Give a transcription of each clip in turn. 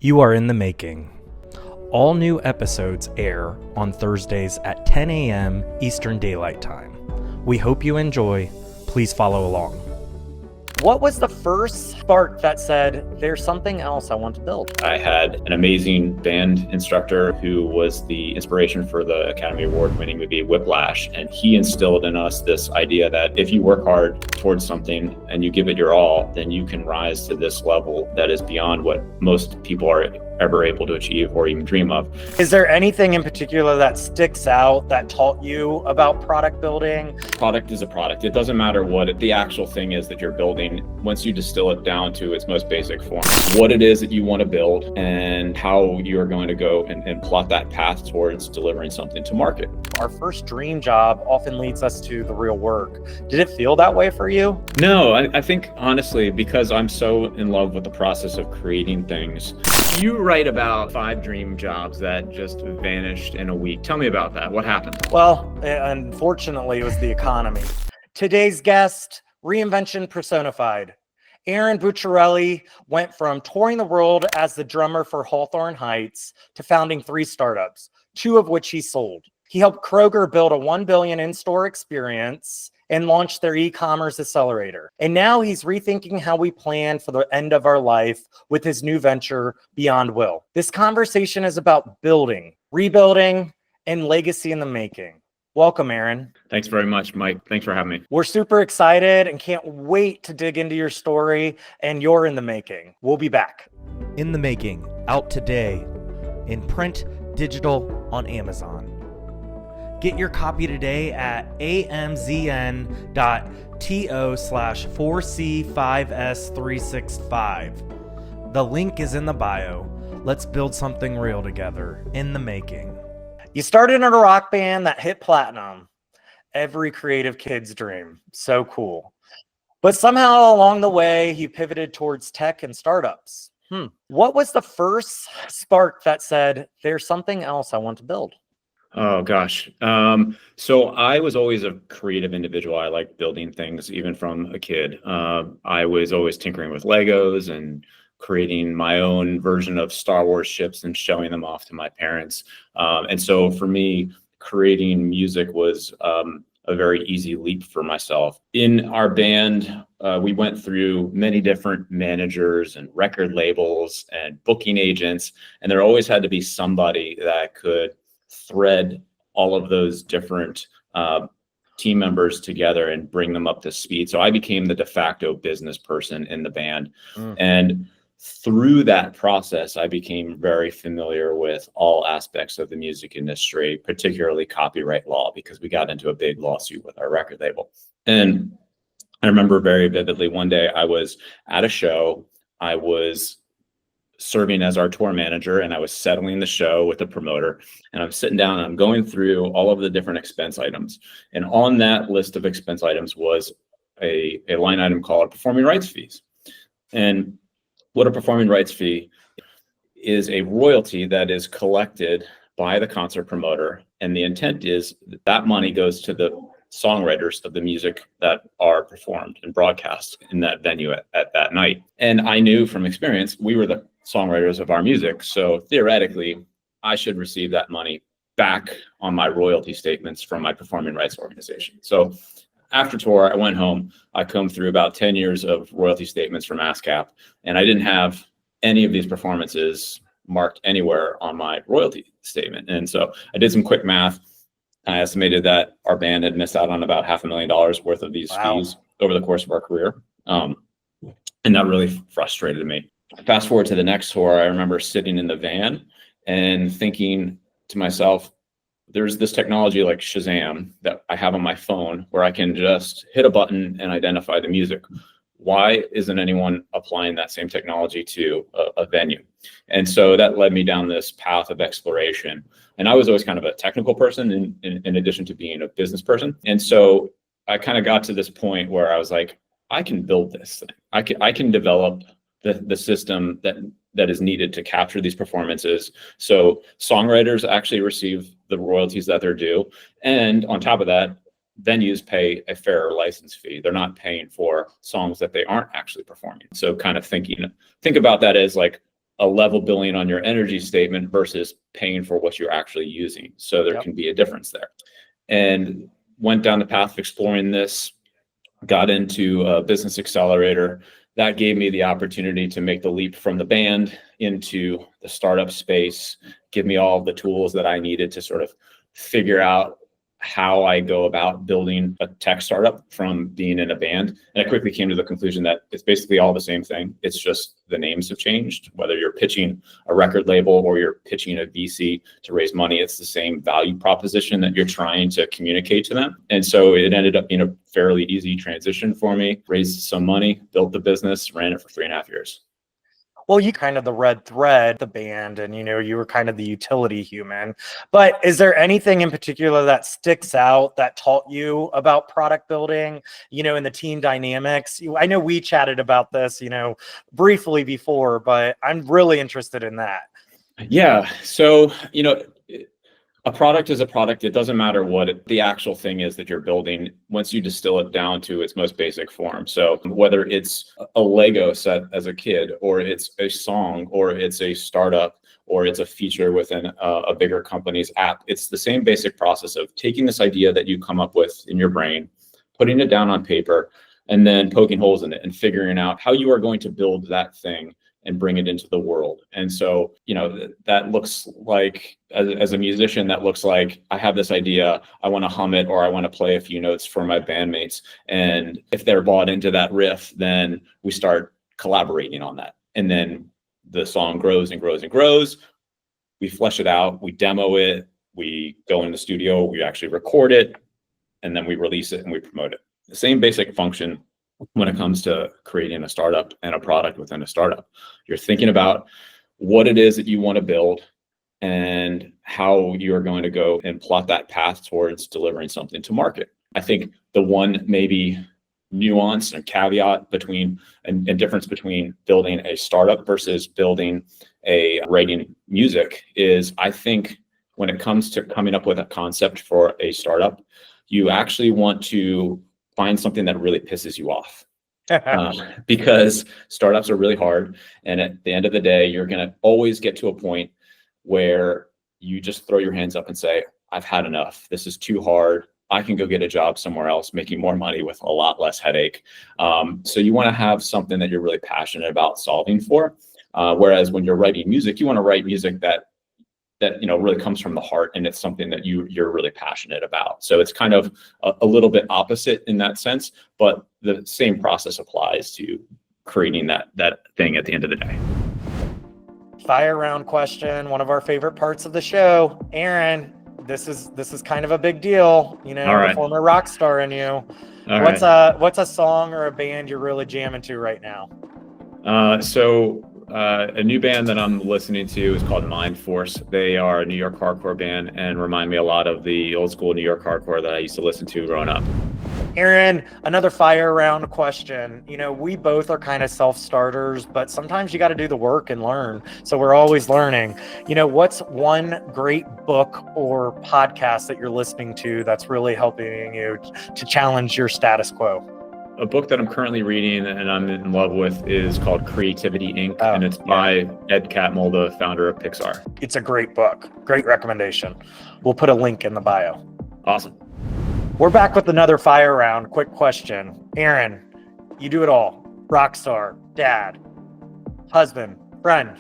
You are in the making. All new episodes air on Thursdays at 10 a.m. Eastern Daylight Time. We hope you enjoy. Please follow along. What was the first spark that said, there's something else I want to build? I had an amazing band instructor who was the inspiration for the Academy Award-winning movie Whiplash, and he instilled in us this idea that if you work hard towards something and you give it your all, then you can rise to this level that is beyond what most people are ever able to achieve or even dream of. Is there anything in particular that sticks out that taught you about product building? Product is a product. It doesn't matter what the actual thing is that you're building. Once you distill it down to its most basic form, what it is that you want to build and how you're going to go and plot that path towards delivering something to market. Our first dream job often leads us to the real work. Did it feel that way for you? No, I think honestly, because I'm so in love with the process of creating things. You write about 5 dream jobs that just vanished in a week. Tell me about that. What happened? Well, unfortunately, it was the economy. Today's guest, reinvention personified. Eron Bucciarelli went from touring the world as the drummer for Hawthorne Heights to founding 3 startups, 2 of which he sold. He helped Kroger build a $1 billion in-store experience and launched their e-commerce accelerator. And now he's rethinking how we plan for the end of our life with his new venture, BeyondWill. This conversation is about building, rebuilding, and legacy in the making. Welcome, Eron. Thanks very much, Mike. Thanks for having me. We're super excited and can't wait to dig into your story and You're in the Making. We'll be back. In the Making, out today, in print, digital, on Amazon. Get your copy today at amzn.to/4C5S365. The link is in the bio. Let's build something real together. In the Making. You started in a rock band that hit platinum. Every creative kid's dream. So cool. But somehow along the way, you pivoted towards tech and startups. What was the first spark that said, there's something else I want to build? Oh gosh. So I was always a creative individual. I liked building things even from a kid. I was always tinkering with Legos and creating my own version of Star Wars ships and showing them off to my parents. And so for me, creating music was a very easy leap for myself. In our band, we went through many different managers and record labels and booking agents, and there always had to be somebody that could thread all of those different team members together and bring them up to speed. So I became the de facto business person in the band. And through that process, I became very familiar with all aspects of the music industry, particularly copyright law, because we got into a big lawsuit with our record label. And I remember very vividly one day I was at a show. I was serving as our tour manager, and I was settling the show with the promoter, and I'm sitting down and I'm going through all of the different expense items. And on that list of expense items was a line item called performing rights fees. And what a performing rights fee is a royalty that is collected by the concert promoter. And the intent is that money goes to the songwriters of the music that are performed and broadcast in that venue at that night. And I knew from experience, we were the songwriters of our music. So theoretically, I should receive that money back on my royalty statements from my performing rights organization. So after tour, I went home. I combed through about 10 years of royalty statements from ASCAP, and I didn't have any of these performances marked anywhere on my royalty statement. And so I did some quick math. I estimated that our band had missed out on about $500,000 worth of these fees over the course of our career. And that really frustrated me. Fast forward to the next tour, I remember sitting in the van and thinking to myself, there's this technology like Shazam that I have on my phone where I can just hit a button and identify the music. Why isn't anyone applying that same technology to a venue? And so that led me down this path of exploration. And I was always kind of a technical person in addition to being a business person. And so I kind of got to this point where I was like, I can build this thing. I can develop the system that is needed to capture these performances. So songwriters actually receive the royalties that they're due. And on top of that, venues pay a fairer license fee. They're not paying for songs that they aren't actually performing. So kind of think about that as like a level billing on your energy statement versus paying for what you're actually using. So there can be a difference there. And went down the path of exploring this, got into a business accelerator. That gave me the opportunity to make the leap from the band into the startup space, give me all the tools that I needed to sort of figure out how I go about building a tech startup from being in a band. And I quickly came to the conclusion that it's basically all the same thing. It's just the names have changed. Whether you're pitching a record label or you're pitching a VC to raise money, it's the same value proposition that you're trying to communicate to them. And so it ended up being a fairly easy transition for me. Raised some money, built the business, ran it for 3.5 years. Well, you kind of the red thread, the band, and you were kind of the utility human. But is there anything in particular that sticks out that taught you about product building, and the team dynamics? I know we chatted about this, briefly before, but I'm really interested in that. Yeah. So, a product is a product. It doesn't matter what the actual thing is that you're building once you distill it down to its most basic form. So whether it's a Lego set as a kid, or it's a song, or it's a startup, or it's a feature within a bigger company's app, it's the same basic process of taking this idea that you come up with in your brain, putting it down on paper, and then poking holes in it and figuring out how you are going to build that thing and bring it into the world. And so, that looks like, as a musician, that looks like I have this idea, I want to hum it, or I want to play a few notes for my bandmates. And if they're bought into that riff, then we start collaborating on that. And then the song grows and grows and grows. We flesh it out, we demo it, we go in the studio, we actually record it, and then we release it and we promote it. The same basic function when it comes to creating a startup and a product within a startup. You're thinking about what it is that you want to build and how you're going to go and plot that path towards delivering something to market. I think the one maybe nuance and caveat between and difference between building a startup versus building a writing music is, I think when it comes to coming up with a concept for a startup, you actually want to find something that really pisses you off. Because startups are really hard. And at the end of the day, you're going to always get to a point where you just throw your hands up and say, I've had enough. This is too hard. I can go get a job somewhere else, making more money with a lot less headache. So you want to have something that you're really passionate about solving for. Whereas when you're writing music, you want to write music that really comes from the heart, and it's something that you're really passionate about. So it's kind of a little bit opposite in that sense, but the same process applies to creating that thing at the end of the day. Fire round question, one of our favorite parts of the show. Eron, this is kind of a big deal, All right. The former rock star in you. What's a song or a band you're really jamming to right now? A new band that I'm listening to is called Mind Force. They are a New York hardcore band and remind me a lot of the old school New York hardcore that I used to listen to growing up. Eron, another fire round question. We both are kind of self-starters, but sometimes you got to do the work and learn. So we're always learning. What's one great book or podcast that you're listening to that's really helping you to challenge your status quo? A book that I'm currently reading and I'm in love with is called Creativity Inc. And it's by Ed Catmull, the founder of Pixar. It's a great book. Great recommendation. We'll put a link in the bio. Awesome. We're back with another fire round. Quick question. Eron, you do it all. Rock star, dad, husband, friend.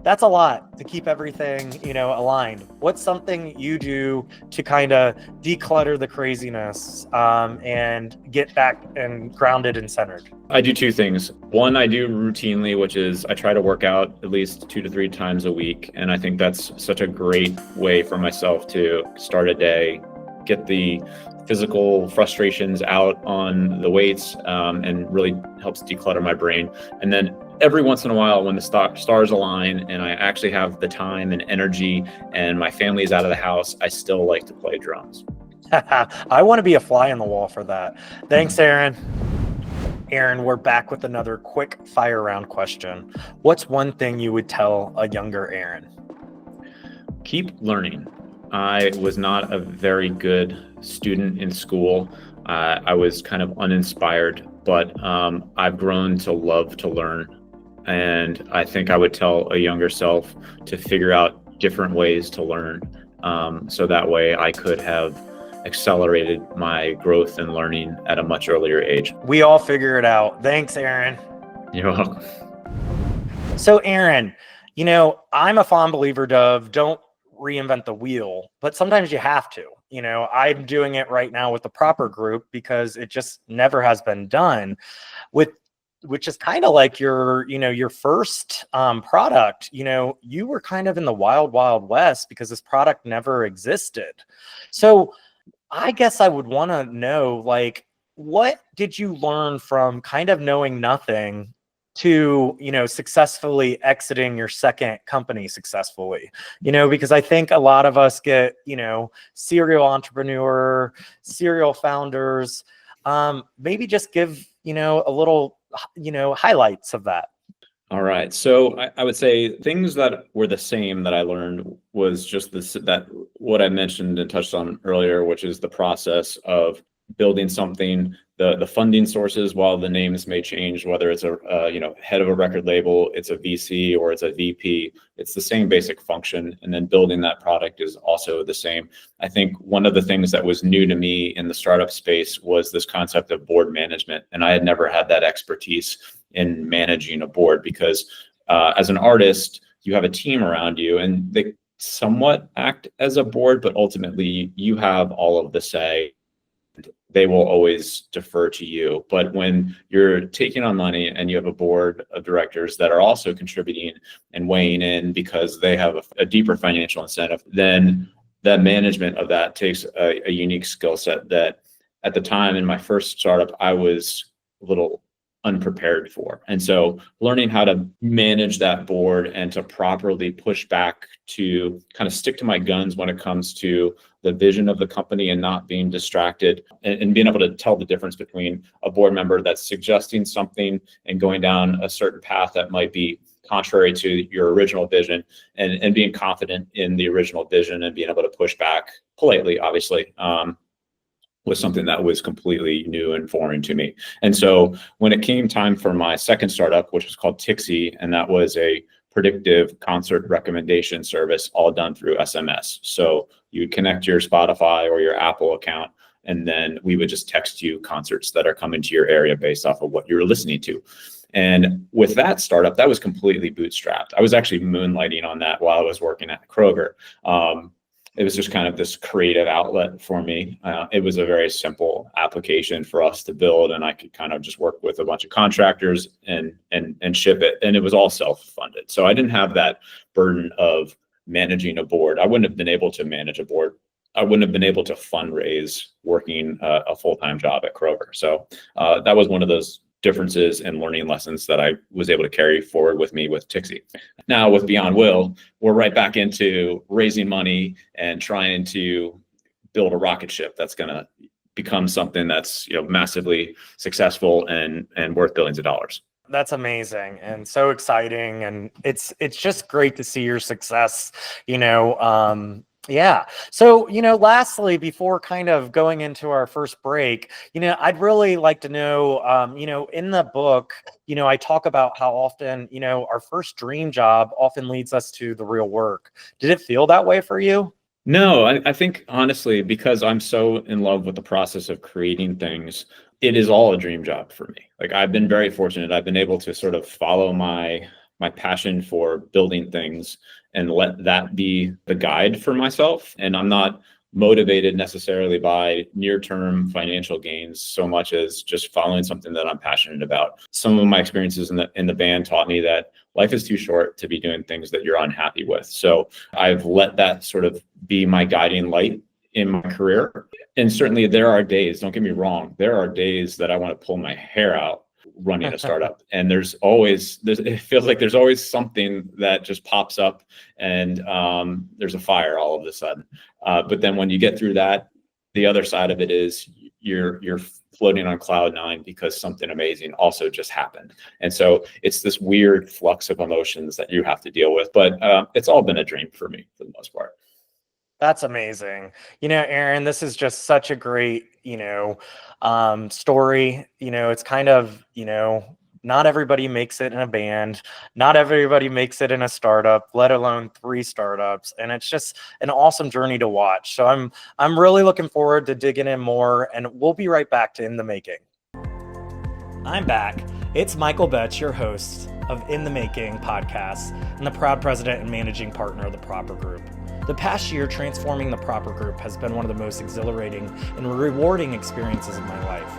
That's a lot to keep everything, aligned. What's something you do to kind of declutter the craziness and get back and grounded and centered? I do two things. One, I do routinely, which is I try to work out at least 2 to 3 times a week. And I think that's such a great way for myself to start a day, get the physical frustrations out on the weights, and really helps declutter my brain. And then every once in a while, when the stars align and I actually have the time and energy and my family is out of the house, I still like to play drums. I want to be a fly in the wall for that. Thanks, Eron. Eron, we're back with another quick fire round question. What's one thing you would tell a younger Eron? Keep learning. I was not a very good student in school. I was kind of uninspired, but I've grown to love to learn. And I think I would tell a younger self to figure out different ways to learn. So that way I could have accelerated my growth and learning at a much earlier age. We all figure it out. Thanks, Eron. You're welcome. So, Eron, I'm a fond believer of don't reinvent the wheel, but sometimes you have to. I'm doing it right now with the proper group because it just never has been done which is kind of like your first product. You were kind of in the wild, wild west because this product never existed. So I guess I would want to know, like, what did you learn from kind of knowing nothing to, successfully exiting your second company successfully, because I think a lot of us get, serial entrepreneur, serial founders, maybe just give, a little, highlights of that. All right. So I would say things that were the same that I learned was just that what I mentioned and touched on earlier, which is the process of building something, the funding sources, while the names may change, whether it's a head of a record label, it's a VC, or it's a VP, it's the same basic function. And then building that product is also the same. I think one of the things that was new to me in the startup space was this concept of board management. And I had never had that expertise in managing a board because as an artist, you have a team around you and they somewhat act as a board, but ultimately you have all of the say. They will always defer to you. But when you're taking on money and you have a board of directors that are also contributing and weighing in because they have a deeper financial incentive, then the management of that takes a unique skill set that at the time in my first startup, I was a little unprepared for. And so learning how to manage that board and to properly push back to kind of stick to my guns when it comes to the vision of the company and not being distracted and being able to tell the difference between a board member that's suggesting something and going down a certain path that might be contrary to your original vision and being confident in the original vision and being able to push back politely, obviously, was something that was completely new and foreign to me. And so when it came time for my second startup, which was called Tixie, and that was a predictive concert recommendation service all done through SMS. So you would connect your Spotify or your Apple account, and then we would just text you concerts that are coming to your area based off of what you're listening to. And with that startup, that was completely bootstrapped. I was actually moonlighting on that while I was working at Kroger. It was just kind of this creative outlet for me. It was a very simple application for us to build, and I could kind of just work with a bunch of contractors and ship it. And it was all self-funded. So I didn't have that burden of managing a board. I wouldn't have been able to manage a board. I wouldn't have been able to fundraise working a full-time job at Kroger. So that was one of those differences and learning lessons that I was able to carry forward with me with Tixie. Now with BeyondWill, we're right back into raising money and trying to build a rocket ship that's going to become something that's massively successful and worth billions of dollars. That's amazing and so exciting, and it's just great to see your success. Yeah. So, lastly, before kind of going into our first break, I'd really like to know, in the book, I talk about how often, our first dream job often leads us to the real work. Did it feel that way for you? No, I think honestly, because I'm so in love with the process of creating things, it is all a dream job for me. Like I've been very fortunate. I've been able to sort of follow my passion for building things and let that be the guide for myself. And I'm not motivated necessarily by near-term financial gains so much as just following something that I'm passionate about. Some of my experiences in the band taught me that life is too short to be doing things that you're unhappy with. So I've let that sort of be my guiding light in my career. And certainly there are days, don't get me wrong, there are days that I want to pull my hair out running a startup. And it feels like there's always something that just pops up and there's a fire all of a sudden. But then when you get through that, the other side of it is you're floating on cloud nine because something amazing also just happened. And so it's this weird flux of emotions that you have to deal with. But it's all been a dream for me for the most part. That's amazing. Eron, this is just such a great, story. It's kind of, Not everybody makes it in a band. Not everybody makes it in a startup, let alone 3 startups. And it's just an awesome journey to watch. So I'm really looking forward to digging in more, and we'll be right back to In the Making. I'm back. It's Michael Betz, your host of In the Making podcast and the proud president and managing partner of the Proper Group. The past year, transforming the Proper Group has been one of the most exhilarating and rewarding experiences of my life.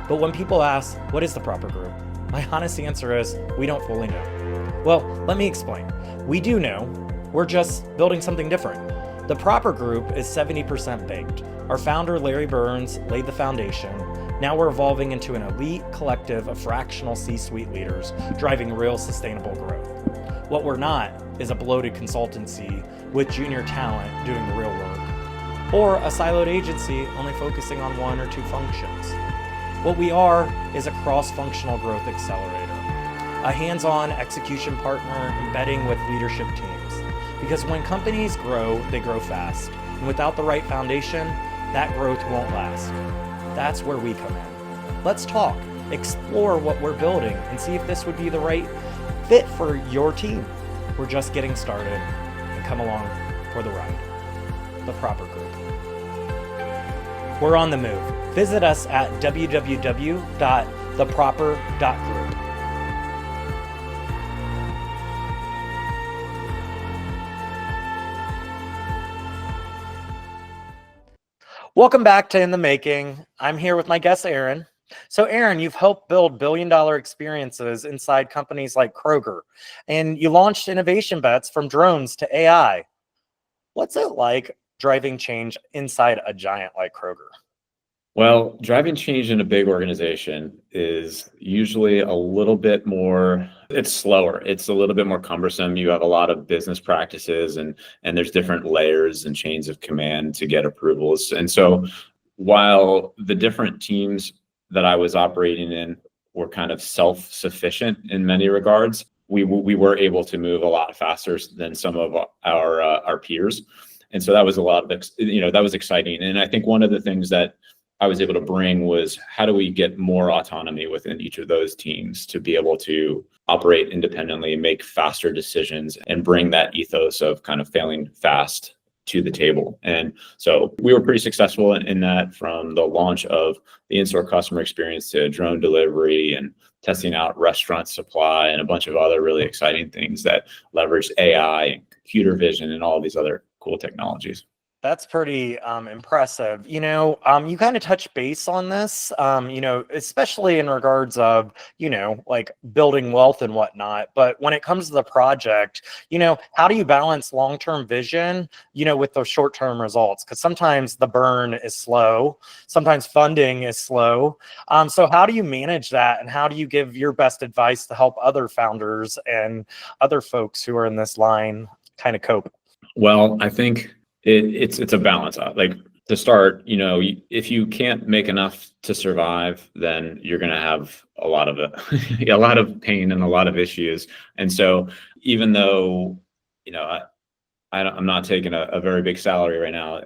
But when people ask, what is the Proper Group? My honest answer is, we don't fully know. Well, let me explain. We do know, we're just building something different. The Proper Group is 70% baked. Our founder, Larry Burns, laid the foundation. Now we're evolving into an elite collective of fractional C-suite leaders driving real sustainable growth. What we're not is a bloated consultancy with junior talent doing the real work, or a siloed agency only focusing on 1 or 2 functions. What we are is a cross-functional growth accelerator, a hands-on execution partner embedding with leadership teams. Because when companies grow, they grow fast. And without the right foundation, that growth won't last. That's where we come in. Let's talk, explore what we're building, and see if this would be the right fit for your team. We're just getting started, and come along for the ride. The Proper Group. We're on the move. Visit us at www.theproper.group. Welcome back to In the Making. I'm here with my guest, Eron. So Eron, you've helped build billion-dollar experiences inside companies like Kroger, and you launched innovation bets from drones to AI. What's it like driving change inside a giant like Kroger? Well, driving change in a big organization is usually a little bit more, it's slower. It's a little bit more cumbersome. You have a lot of business practices and there's different layers and chains of command to get approvals. And so while the different teams that I was operating in were kind of self-sufficient in many regards, we were able to move a lot faster than some of our peers. And so that was a lot of, that was exciting. And I think one of the things that I was able to bring was, how do we get more autonomy within each of those teams to be able to operate independently, make faster decisions, and bring that ethos of kind of failing fast to the table. And so we were pretty successful in that, from the launch of the in-store customer experience to drone delivery and testing out restaurant supply and a bunch of other really exciting things that leverage AI and computer vision and all of these other cool technologies. That's pretty impressive. You kind of touch base on this, especially in regards of, like building wealth and whatnot. But when it comes to the project, how do you balance long-term vision, with those short-term results? Because sometimes the burn is slow, sometimes funding is slow. So how do you manage that? And how do you give your best advice to help other founders and other folks who are in this line kind of cope? Well, I think it's a balance. Like, to start, if you can't make enough to survive, then you're going to have a lot of a lot of pain and a lot of issues. And so even though, I'm not taking a very big salary right now,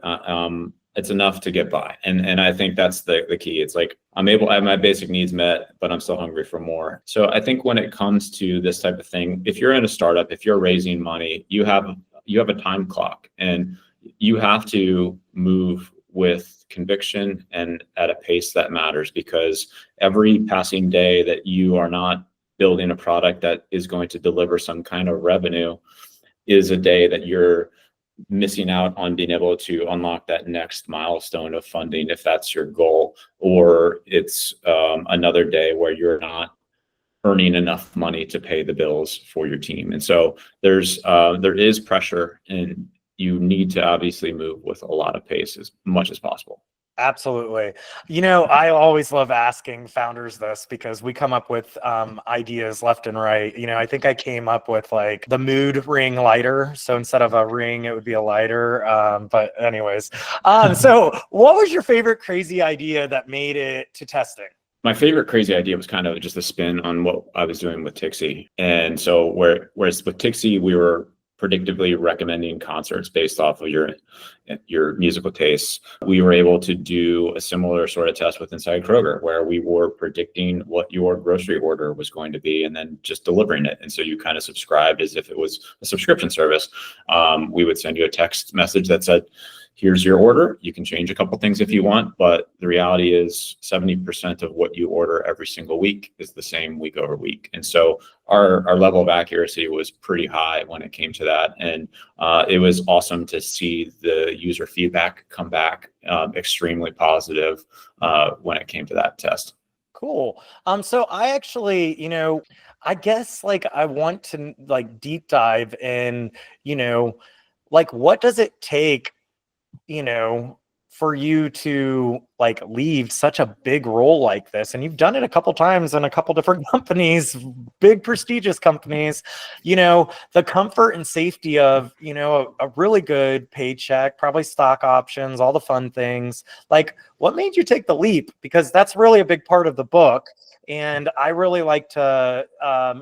it's enough to get by. And I think that's the key. It's like, I have my basic needs met, but I'm still hungry for more. So I think when it comes to this type of thing, if you're in a startup, if you're raising money, you have a time clock, and you have to move with conviction and at a pace that matters, because every passing day that you are not building a product that is going to deliver some kind of revenue is a day that you're missing out on being able to unlock that next milestone of funding, if that's your goal, or it's another day where you're not earning enough money to pay the bills for your team. And so there is pressure, and you need to obviously move with a lot of pace as much as possible. Absolutely. I always love asking founders this, because we come up with ideas left and right. I think I came up with like the mood ring lighter. So instead of a ring, it would be a lighter. But anyways, so what was your favorite crazy idea that made it to testing? My favorite crazy idea was kind of just a spin on what I was doing with Tixi. And so whereas with Tixi, we were predictively recommending concerts based off of your musical tastes. We were able to do a similar sort of test with inside Kroger, where we were predicting what your grocery order was going to be and then just delivering it. And so you kind of subscribed as if it was a subscription service. We would send you a text message that said, here's your order. You can change a couple things if you want, but the reality is 70% of what you order every single week is the same week over week. And so our level of accuracy was pretty high when it came to that. And it was awesome to see the user feedback come back extremely positive when it came to that test. Cool. So I actually, I guess like I want to like deep dive in, like what does it take, for you to like leave such a big role like this? And you've done it a couple times in a couple different companies, big prestigious companies, the comfort and safety of, a really good paycheck, probably stock options, all the fun things. Like what made you take the leap? Because that's really a big part of the book. And I really like to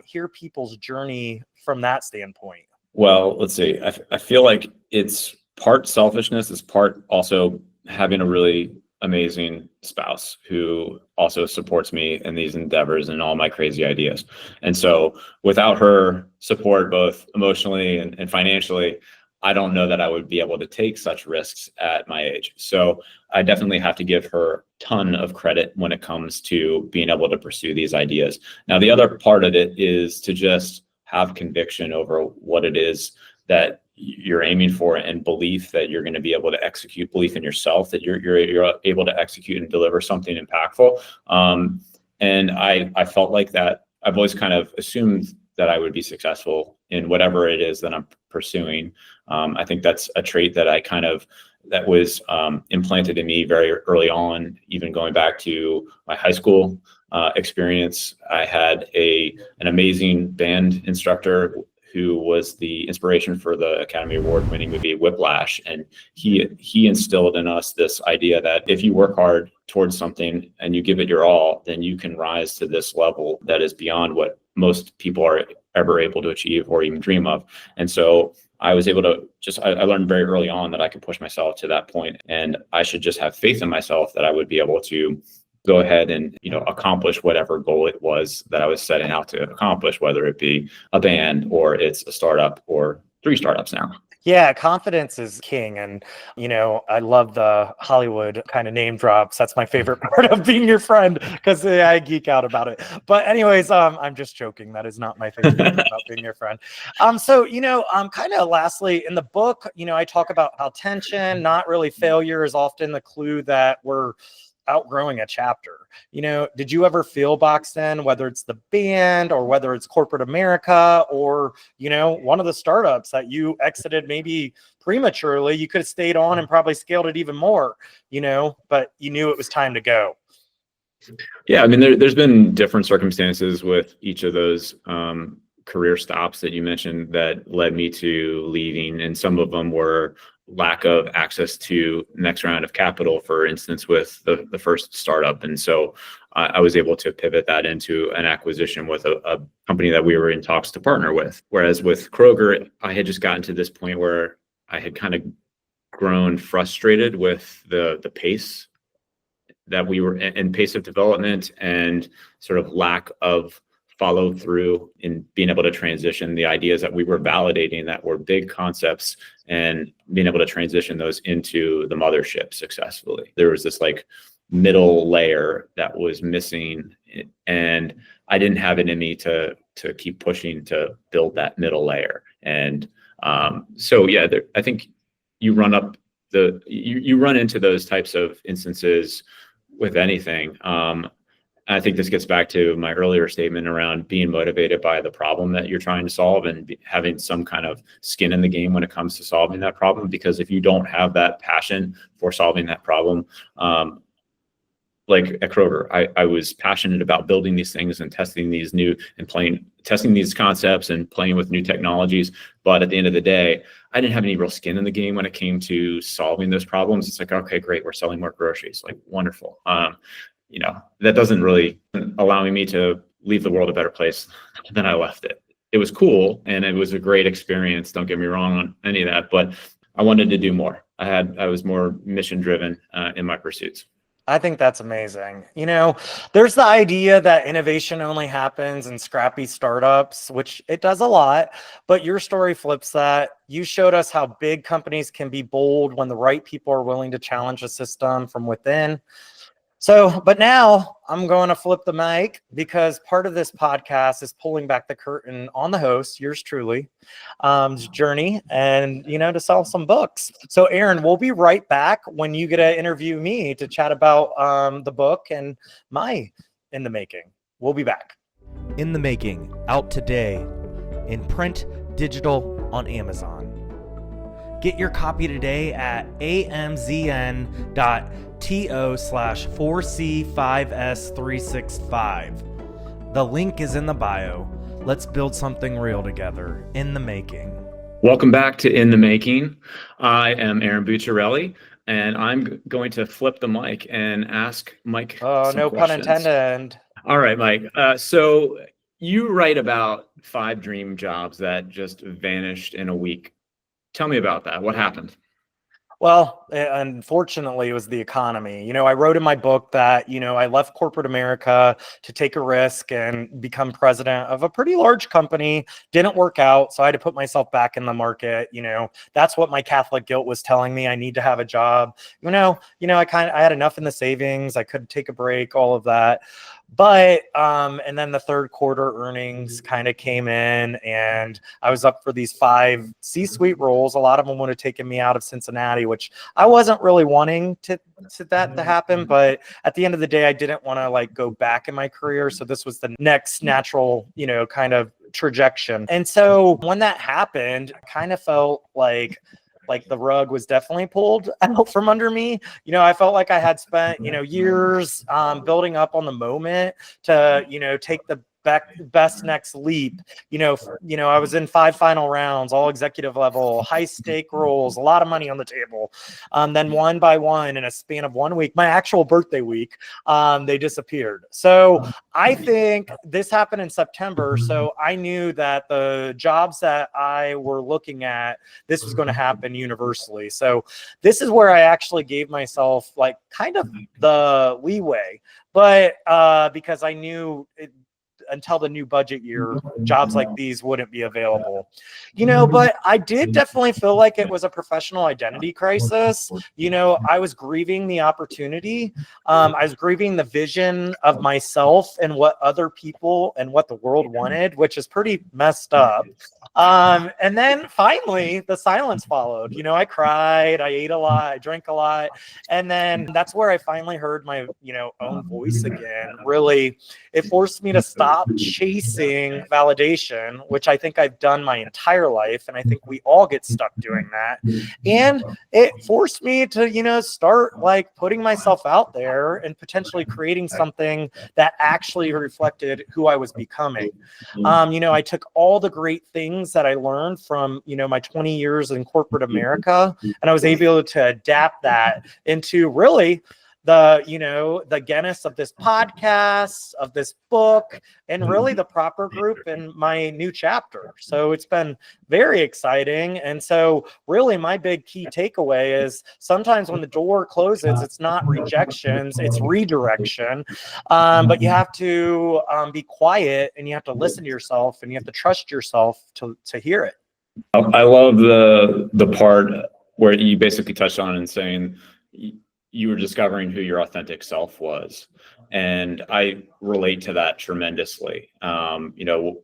hear people's journey from that standpoint. Well, let's see. I feel like it's part selfishness, is part also having a really amazing spouse who also supports me in these endeavors and all my crazy ideas. And so without her support, both emotionally and financially, I don't know that I would be able to take such risks at my age. So I definitely have to give her a ton of credit when it comes to being able to pursue these ideas. Now, the other part of it is to just have conviction over what it is that you're aiming for and belief that you're going to be able to execute, belief in yourself that you're able to execute and deliver something impactful. And I felt like that. I've always kind of assumed that I would be successful in whatever it is that I'm pursuing. I think that's a trait that that was implanted in me very early on, even going back to my high school experience. I had an amazing band instructor who was the inspiration for the Academy Award-winning movie Whiplash. And he instilled in us this idea that if you work hard towards something and you give it your all, then you can rise to this level that is beyond what most people are ever able to achieve or even dream of. And so I was able to I learned very early on that I could push myself to that point, and I should just have faith in myself that I would be able to go ahead and accomplish whatever goal it was that I was setting out to accomplish, whether it be a band or it's a startup or 3 startups now. Yeah, confidence is king. And, I love the Hollywood kind of name drops. That's my favorite part of being your friend, because I geek out about it. But anyways, I'm just joking. That is not my favorite part about being your friend. So, kind of lastly, in the book, I talk about how tension, not really failure, is often the clue that we're outgrowing a chapter. Did you ever feel boxed in, whether it's the band or whether it's corporate America or, one of the startups that you exited maybe prematurely? You could have stayed on and probably scaled it even more, but you knew it was time to go. Yeah, I mean, there's been different circumstances with each of those career stops that you mentioned that led me to leaving. And some of them were lack of access to next round of capital, for instance, with the first startup. And so I was able to pivot that into an acquisition with a company that we were in talks to partner with. Whereas with Kroger, I had just gotten to this point where I had kind of grown frustrated with the pace that we were in, pace of development and sort of lack of follow through in being able to transition the ideas that we were validating that were big concepts and being able to transition those into the mothership successfully. There was this like middle layer that was missing, and I didn't have it in me to keep pushing to build that middle layer. And so yeah, I think you run into those types of instances with anything. I think this gets back to my earlier statement around being motivated by the problem that you're trying to solve and having some kind of skin in the game when it comes to solving that problem. Because if you don't have that passion for solving that problem, like at Kroger, I was passionate about building these things and testing these testing these concepts and playing with new technologies. But at the end of the day, I didn't have any real skin in the game when it came to solving those problems. It's like, okay, great, we're selling more groceries, like wonderful. That doesn't really allow me to leave the world a better place than I left it. it was cool and it was a great experience. Don't get me wrong on any of that, but I wanted to do more. I was more mission driven in my pursuits. I think that's amazing. There's the idea that innovation only happens in scrappy startups, which it does a lot, but your story flips that. You showed us how big companies can be bold when the right people are willing to challenge a system from within. So, but now I'm going to flip the mic because part of this podcast is pulling back the curtain on the host, yours truly, journey and, to sell some books. So Eron, we'll be right back when you get to interview me to chat about the book and my In the Making. We'll be back. In the Making, out today in print, digital, on Amazon. Get your copy today at amzn.to/4C5S365. The link is in the bio. Let's build something real together. In the Making. Welcome back to In the Making. I am Eron Bucciarelli, and I'm going to flip the mic and ask Mike some no questions. pun intended. All right, Mike. So you write about 5 dream jobs that just vanished in a week. Tell me about that. What happened? Well, unfortunately, it was the economy. I wrote in my book that, I left corporate America to take a risk and become president of a pretty large company. Didn't work out. So I had to put myself back in the market. That's what my Catholic guilt was telling me. I need to have a job. I had enough in the savings. I could take a break, all of that. But, and then the third quarter earnings kind of came in and I was up for these 5 C-suite roles. A lot of them would have taken me out of Cincinnati, which I wasn't really wanting that to happen. But at the end of the day, I didn't want to go back in my career. So this was the next natural, kind of trajectory. And so when that happened, I kind of felt like the rug was definitely pulled out from under me. I felt like I had spent, years building up on the moment to, take the best next leap. I was in 5 final rounds, all executive level, high stake roles, a lot of money on the table. Then one by one in a span of 1 week, my actual birthday week, they disappeared. So I think this happened in September. So I knew that the jobs that I were looking at, this was going to happen universally. So this is where I actually gave myself kind of the leeway, but because I knew until the new budget year, jobs like these wouldn't be available. But I did definitely feel like it was a professional identity crisis. I was grieving the opportunity. I was grieving the vision of myself and what other people and what the world wanted, which is pretty messed up. And then finally, the silence followed. I cried, I ate a lot, I drank a lot. And then that's where I finally heard my, own voice again. Really, it forced me to stop chasing validation, which I think I've done my entire life. And I think we all get stuck doing that. And it forced me to, start putting myself out there and potentially creating something that actually reflected who I was becoming. I took all the great things that I learned from, my 20 years in corporate America, and I was able to adapt that into really the genesis of this podcast, of this book, and really the proper group in my new chapter. So it's been very exciting. And so really my big key takeaway is sometimes when the door closes, it's not rejections, it's redirection. But you have to be quiet and you have to listen to yourself and you have to trust yourself to hear it. I love the part where you basically touched on and saying you were discovering who your authentic self was. And I relate to that tremendously.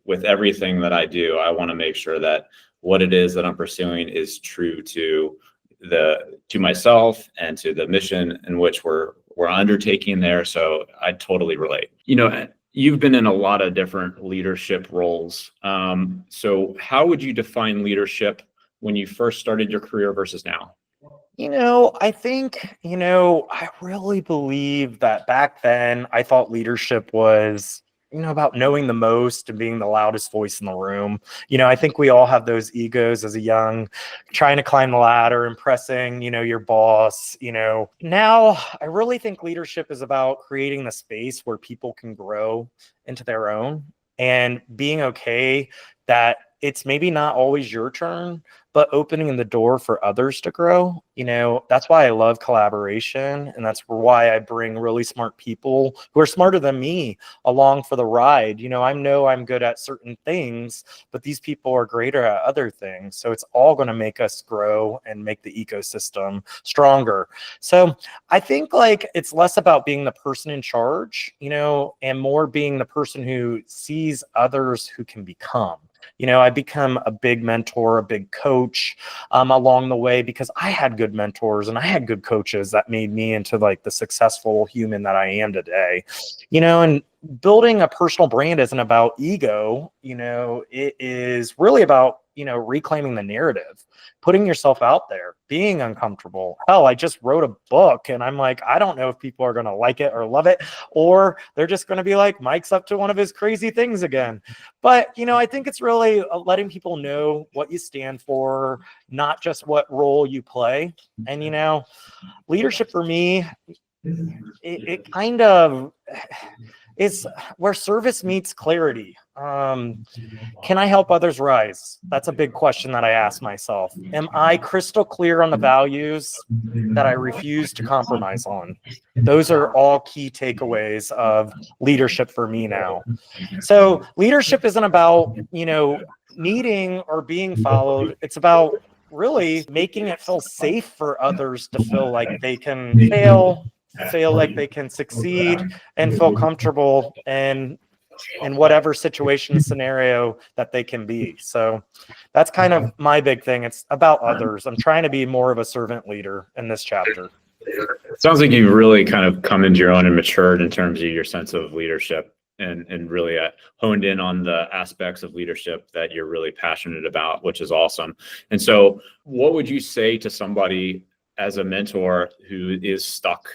With everything that I do, I want to make sure that what it is that I'm pursuing is true to myself and to the mission in which we're undertaking there. So I totally relate. You've been in a lot of different leadership roles. So how would you define leadership when you first started your career versus now? I think, I really believe that back then I thought leadership was, about knowing the most and being the loudest voice in the room. I think we all have those egos as a young, trying to climb the ladder, impressing, your boss. Now I really think leadership is about creating the space where people can grow into their own and being okay that it's maybe not always your turn, but opening the door for others to grow. That's why I love collaboration. And that's why I bring really smart people who are smarter than me along for the ride. I know I'm good at certain things, but these people are greater at other things. So it's all going to make us grow and make the ecosystem stronger. So I think it's less about being the person in charge, and more being the person who sees others who can become. I become a big mentor, a big coach along the way, because I had good mentors and I had good coaches that made me into the successful human that I am today. And building a personal brand isn't about ego. It is really about, reclaiming the narrative, putting yourself out there, being uncomfortable. Hell, I just wrote a book and I'm like, I don't know if people are going to like it or love it, or they're just going to be like, Mike's up to one of his crazy things again. But, I think it's really letting people know what you stand for, not just what role you play. And, leadership for me, it kind of is where service meets clarity. Can I help others rise? That's a big question that I ask myself. Am I crystal clear on the values that I refuse to compromise on? Those are all key takeaways of leadership for me now. So leadership isn't about, needing or being followed. It's about really making it feel safe for others to feel like they can feel like they can succeed, and feel comfortable in whatever situation scenario that they can be. So that's kind of my big thing. It's about others. I'm trying to be more of a servant leader in this chapter. It sounds like you've really kind of come into your own and matured in terms of your sense of leadership, and really honed in on the aspects of leadership that you're really passionate about, which is awesome. And so what would you say to somebody as a mentor who is stuck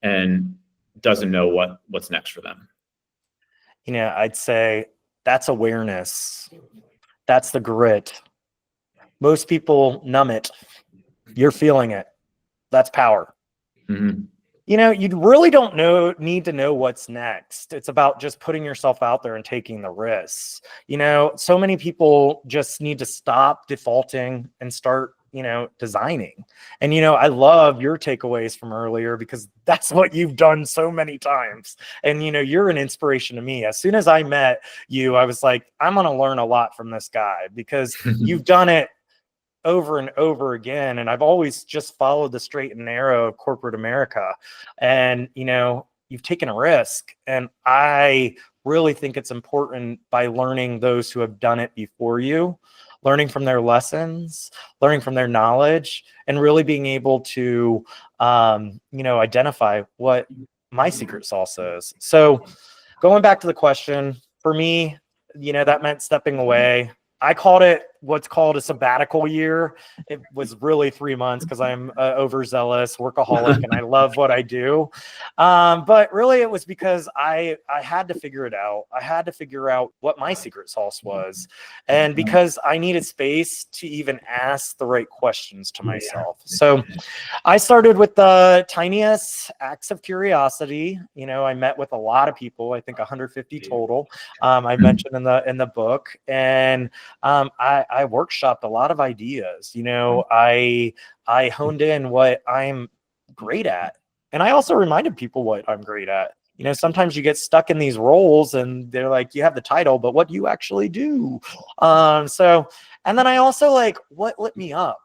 and doesn't know what's next for them? I'd say that's awareness. That's the grit. Most people numb it. You're feeling it. That's power. Mm-hmm. You really don't need to know what's next. It's about just putting yourself out there and taking the risks. So many people just need to stop defaulting and start designing. And, I love your takeaways from earlier, because that's what you've done so many times. And, you're an inspiration to me. As soon as I met you, I was like, I'm going to learn a lot from this guy, because you've done it over and over again. And I've always just followed the straight and narrow of corporate America. And, you've taken a risk. And I really think it's important, by learning those who have done it before you, learning from their lessons, learning from their knowledge, and really being able to, identify what my secret sauce is. So going back to the question, for me, that meant stepping away. I called it what's called a sabbatical year. It was really 3 months, because I'm overzealous workaholic and I love what I do. But really it was because I had to figure it out. I had to figure out what my secret sauce was. And because I needed space to even ask the right questions to myself. So I started with the tiniest acts of curiosity. I met with a lot of people, I think 150 total. I mentioned in the book. And I workshopped a lot of ideas. I honed in what I'm great at. And I also reminded people what I'm great at. Sometimes you get stuck in these roles and they're like, you have the title, but what do you actually do? And then I also what lit me up?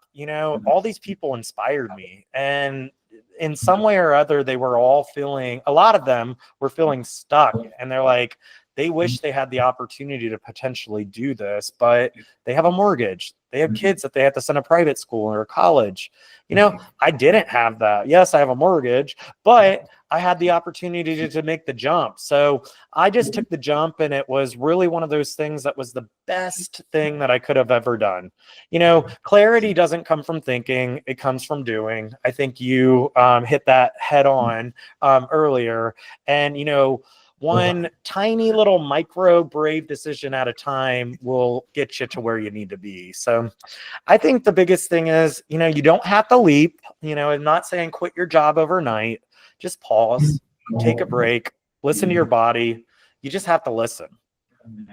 All these people inspired me. And in some way or other, a lot of them were feeling stuck. And they're like, they wish they had the opportunity to potentially do this, but they have a mortgage. They have kids that they have to send to private school or college. I didn't have that. Yes, I have a mortgage, but I had the opportunity to make the jump. So I just took the jump, and it was really one of those things that was the best thing that I could have ever done. Clarity doesn't come from thinking. It comes from doing. I think you hit that head on earlier. And, one tiny little micro brave decision at a time will get you to where you need to be. So I think the biggest thing is, you don't have to leap. I'm not saying quit your job overnight. Just pause, take a break, listen to your body. You just have to listen.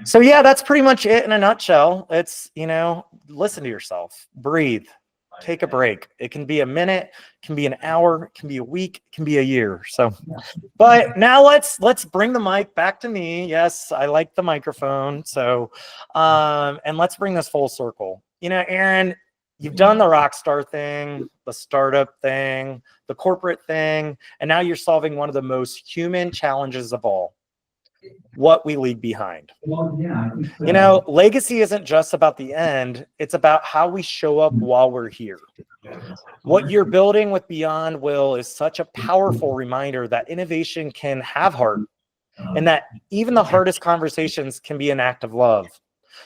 So yeah, that's pretty much it in a nutshell. It's, listen to yourself, breathe, take a break. It can be a minute, it can be an hour, it can be a week, it can be a year. So, but now let's bring the mic back to me. Yes, I like the microphone. So, and let's bring this full circle. Eron, you've done the rock star thing, the startup thing, the corporate thing, and now you're solving one of the most human challenges of all: what we leave behind. Legacy isn't just about the end, it's about how we show up while we're here. What you're building with BeyondWill is such a powerful reminder that innovation can have heart, and that even the hardest conversations can be an act of love.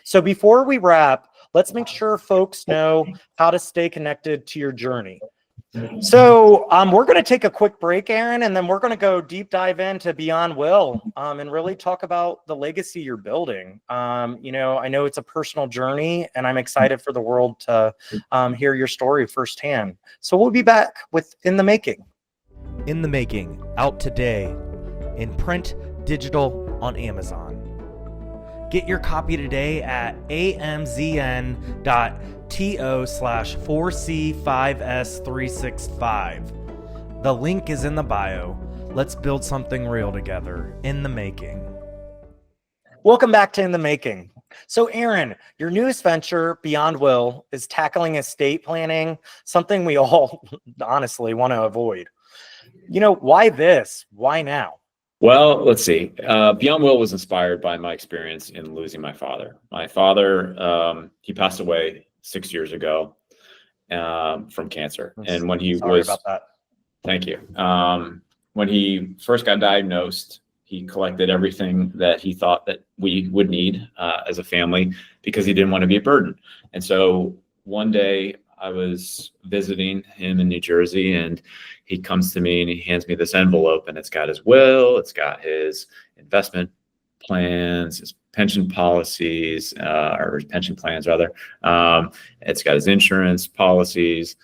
So before we wrap, let's make sure folks know how to stay connected to your journey. So we're going to take a quick break, Eron, and then we're going to go deep dive into BeyondWill and really talk about the legacy you're building. I know it's a personal journey, and I'm excited for the world to hear your story firsthand. So we'll be back with In the Making. In the Making, out today in print, digital, on Amazon. Get your copy today at amzn.to/4C5S365. The link is in the bio. Let's build something real together. In the Making. Welcome back to In the Making. So Eron, your newest venture, BeyondWill, is tackling estate planning, something we all honestly want to avoid. Why this? Why now? Well, let's see. BeyondWill was inspired by my experience in losing my father. My father, he passed away 6 years ago from cancer. And when he Sorry about that. Thank you. When he first got diagnosed, he collected everything that he thought that we would need as a family because he didn't want to be a burden. And so one day I was visiting him in New Jersey, and he comes to me and he hands me this envelope, and it's got his will, it's got his investment plans, his pension policies, or his pension plans rather. It's got his insurance policies,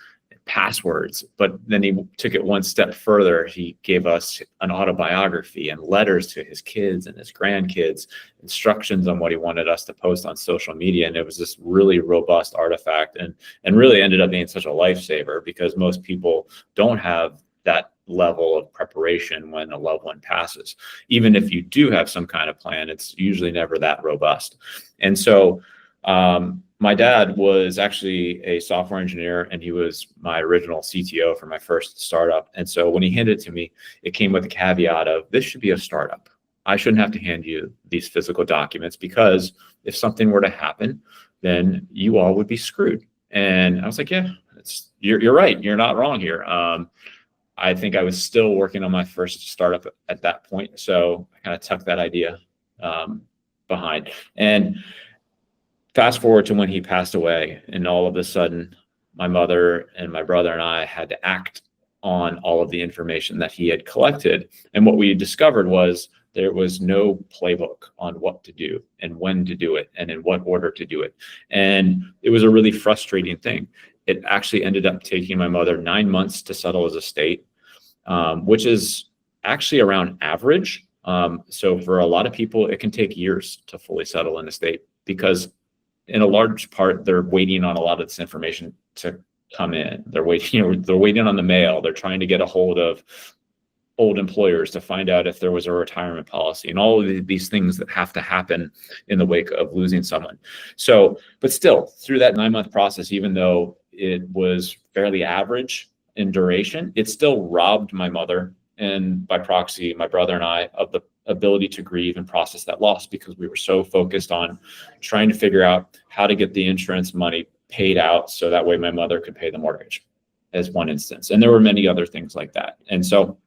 passwords. But then he took it one step further. He gave us an autobiography and letters to his kids and his grandkids, instructions on what he wanted us to post on social media. And it was this really robust artifact, and really ended up being such a lifesaver, because most people don't have that level of preparation when a loved one passes. Even if you do have some kind of plan, it's usually never that robust. And so my dad was actually a software engineer, and he was my original CTO for my first startup. And so when he handed it to me, it came with a caveat of, this should be a startup. I shouldn't have to hand you these physical documents, because if something were to happen, then you all would be screwed. And I was like, yeah, you're right. You're not wrong here. I think I was still working on my first startup at that point. So I kind of tucked that idea behind. And fast forward to when he passed away, and all of a sudden, my mother and my brother and I had to act on all of the information that he had collected. And what we discovered was there was no playbook on what to do and when to do it and in what order to do it. And it was a really frustrating thing. It actually ended up taking my mother 9 months to settle his estate, which is actually around average. So for a lot of people, it can take years to fully settle an estate, because in a large part, they're waiting on a lot of this information to come in. They're waiting on the mail. They're trying to get a hold of old employers to find out if there was a retirement policy, and all of these things that have to happen in the wake of losing someone. So, but still, through that 9-month process, even though it was fairly average in duration, it still robbed my mother, and by proxy, my brother and I, of the ability to grieve and process that loss, because we were so focused on trying to figure out how to get the insurance money paid out so that way my mother could pay the mortgage, as one instance. And there were many other things like that. And so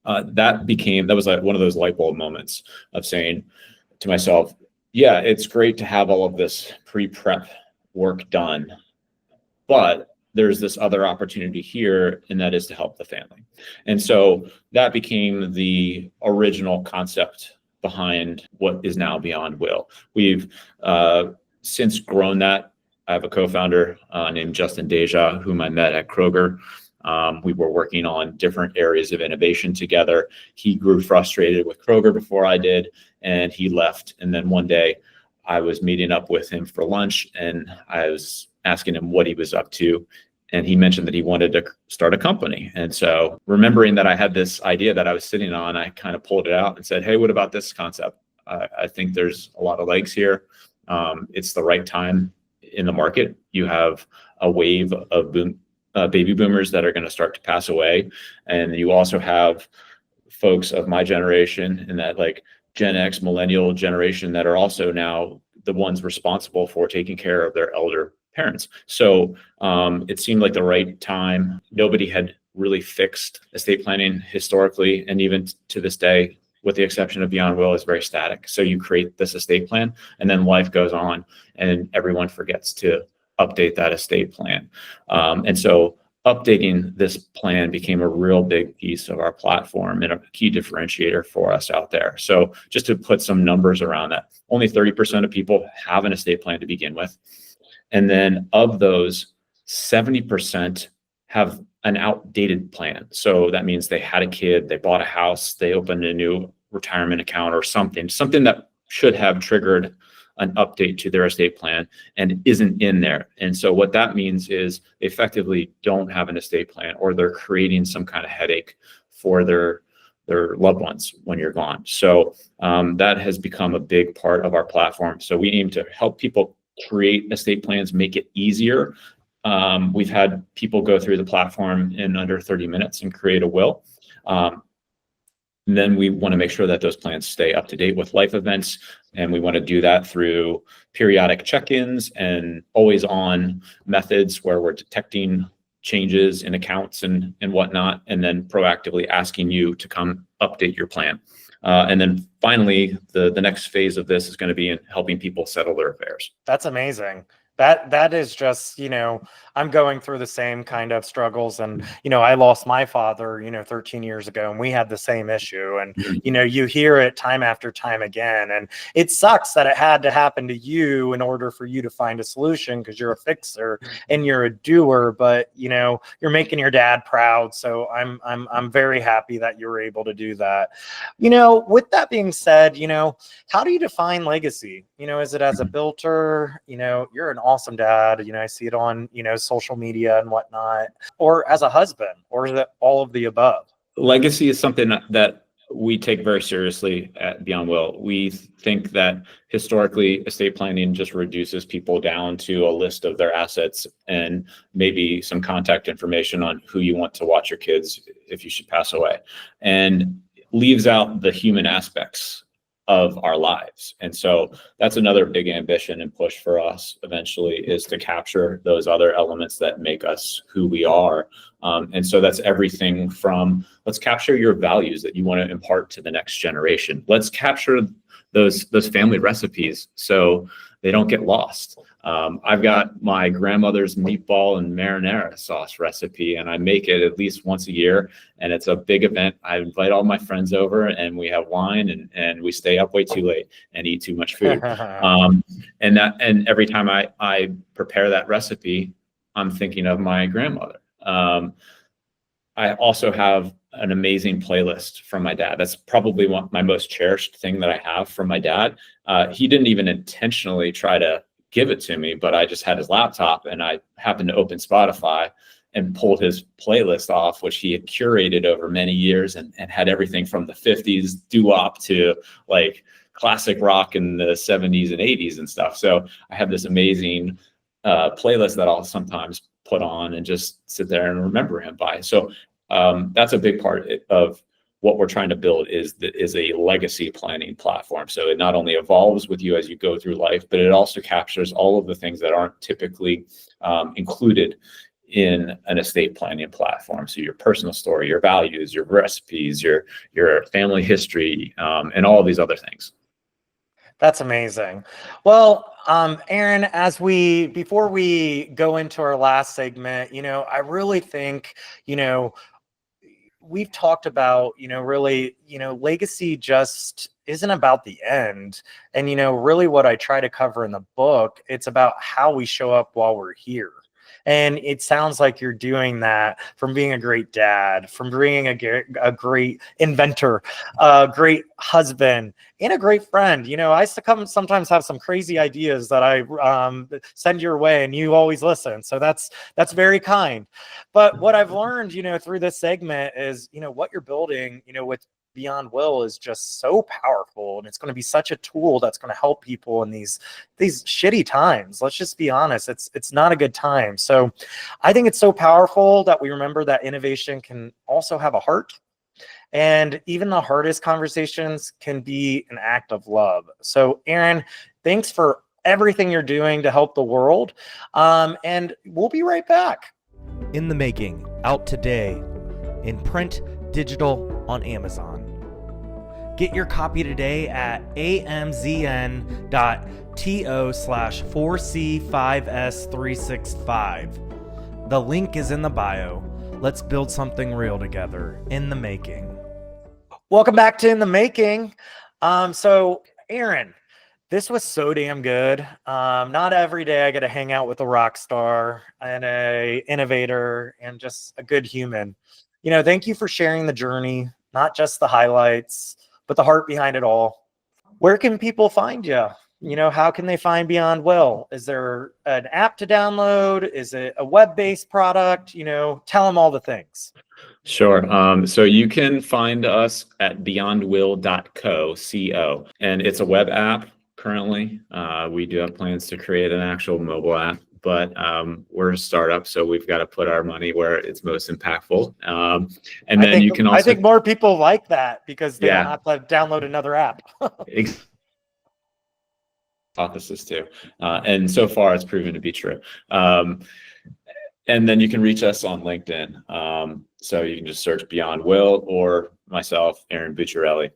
that was like one of those light bulb moments of saying to myself, yeah, it's great to have all of this pre-prep work done, but there's this other opportunity here, and that is to help the family. And so that became the original concept behind what is now BeyondWill. We've since grown that. I have a co-founder named Justin Deja, whom I met at Kroger. We were working on different areas of innovation together. He grew frustrated with Kroger before I did, and he left. And then one day I was meeting up with him for lunch, and I was asking him what he was up to. And he mentioned that he wanted to start a company. And so remembering that I had this idea that I was sitting on, I kind of pulled it out and said, hey, what about this concept? I think there's a lot of legs here. It's the right time in the market. You have a wave of baby boomers that are going to start to pass away. And you also have folks of my generation and that like Gen X millennial generation that are also now the ones responsible for taking care of their elder parents. So it seemed like the right time. Nobody had really fixed estate planning historically, and even to this day, with the exception of BeyondWill, is very static. So you create this estate plan, and then life goes on, and everyone forgets to update that estate plan. And so updating this plan became a real big piece of our platform and a key differentiator for us out there. So just to put some numbers around that, only 30% of people have an estate plan to begin with. And then of those, 70% have an outdated plan. So that means they had a kid, they bought a house, they opened a new retirement account or something that should have triggered an update to their estate plan and isn't in there. And so what that means is they effectively don't have an estate plan, or they're creating some kind of headache for their loved ones when you're gone. So that has become a big part of our platform. So we aim to help people create estate plans, make it easier. We've had people go through the platform in under 30 minutes and create a will. And then we want to make sure that those plans stay up to date with life events. And we want to do that through periodic check-ins and always on methods where we're detecting changes in accounts and whatnot, and then proactively asking you to come update your plan. And then finally, the next phase of this is going to be in helping people settle their affairs. That's amazing. That is just, I'm going through the same kind of struggles. And, I lost my father, 13 years ago, and we had the same issue. And, you hear it time after time again. And it sucks that it had to happen to you in order for you to find a solution, because you're a fixer and you're a doer, but, you're making your dad proud. So I'm very happy that you were able to do that. With that being said, how do you define legacy? Is it as a builder? You're an awesome dad. I see it on, social media and whatnot, or as a husband, or is it all of the above? Legacy is something that we take very seriously at BeyondWill. We think that historically estate planning just reduces people down to a list of their assets and maybe some contact information on who you want to watch your kids if you should pass away, and leaves out the human aspects of our lives. And so that's another big ambition and push for us eventually, is to capture those other elements that make us who we are. And so that's everything from, let's capture your values that you want to impart to the next generation. Let's capture those family recipes so they don't get lost. I've got my grandmother's meatball and marinara sauce recipe, and I make it at least once a year, and it's a big event. I invite all my friends over, and we have wine, and we stay up way too late and eat too much food. And every time I prepare that recipe, I'm thinking of my grandmother. I also have an amazing playlist from my dad. That's probably my most cherished thing that I have from my dad. He didn't even intentionally try to give it to me, but I just had his laptop, and I happened to open Spotify and pulled his playlist off, which he had curated over many years, and had everything from the 50s doo-wop to like classic rock in the 70s and 80s and stuff. So I have this amazing playlist that I'll sometimes put on and just sit there and remember him by. So that's a big part of what we're trying to build, is a legacy planning platform. So it not only evolves with you as you go through life, but it also captures all of the things that aren't typically included in an estate planning platform. So your personal story, your values, your recipes, your family history, and all of these other things. That's amazing. Well, Eron, before we go into our last segment, I really think, we've talked about, really, legacy just isn't about the end. And, really what I try to cover in the book, it's about how we show up while we're here. And it sounds like you're doing that from being a great dad, from being a great inventor, a great husband, and a great friend. I sometimes have some crazy ideas that I send your way, and you always listen. So that's very kind. But what I've learned, through this segment is, what you're building, with BeyondWill is just so powerful, and it's going to be such a tool that's going to help people in these shitty times. Let's just be honest. It's not a good time. So I think it's so powerful that we remember that innovation can also have a heart. And even the hardest conversations can be an act of love. So Eron, thanks for everything you're doing to help the world. And we'll be right back. In the Making, out today, in print, digital, on Amazon. Get your copy today at amzn.to/4C5S365. The link is in the bio. Let's build something real together. In the Making. Welcome back to In the Making. So Eron, this was so damn good. Not every day I get to hang out with a rock star and a innovator and just a good human. Thank you for sharing the journey, not just the highlights, but the heart behind it all. Where can people find you? How can they find BeyondWill? Is there an app to download? Is it a web-based product? Tell them all the things. Sure. So you can find us at beyondwill.co, and it's a web app currently. We do have plans to create an actual mobile app, but we're a startup, so we've got to put our money where it's most impactful. And then you can also... I think more people like that because they don't have to download another app. Hypothesis too. And so far it's proven to be true. And then you can reach us on LinkedIn. So you can just search BeyondWill or myself, Eron Bucciarelli.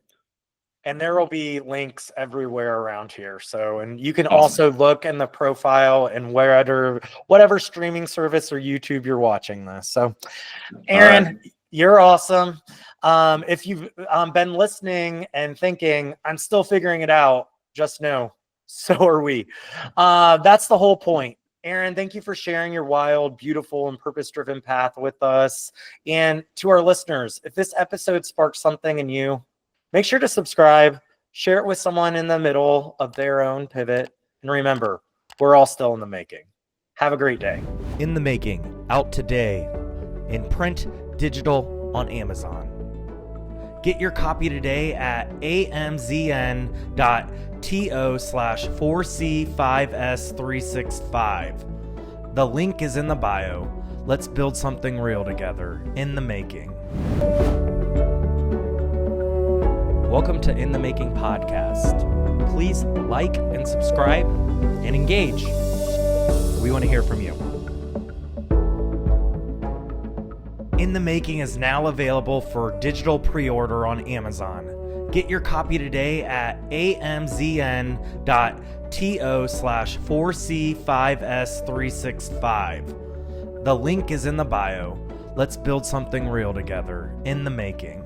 And there will be links everywhere around here. So, and you can also look in the profile and whatever streaming service or YouTube you're watching this. So, Eron, you're awesome. If you've been listening and thinking, I'm still figuring it out, just know, so are we. That's the whole point. Eron, thank you for sharing your wild, beautiful, and purpose-driven path with us. And to our listeners, if this episode sparked something in you, make sure to subscribe, share it with someone in the middle of their own pivot. And remember, we're all still in the making. Have a great day. In the Making, out today, in print, digital, on Amazon. Get your copy today at amzn.to/4C5S365. The link is in the bio. Let's build something real together. In the Making. Welcome to In the Making podcast. Please like and subscribe and engage. We want to hear from you. In the Making is now available for digital pre-order on Amazon. Get your copy today at amzn.to/4C5S365. The link is in the bio. Let's build something real together. In the Making.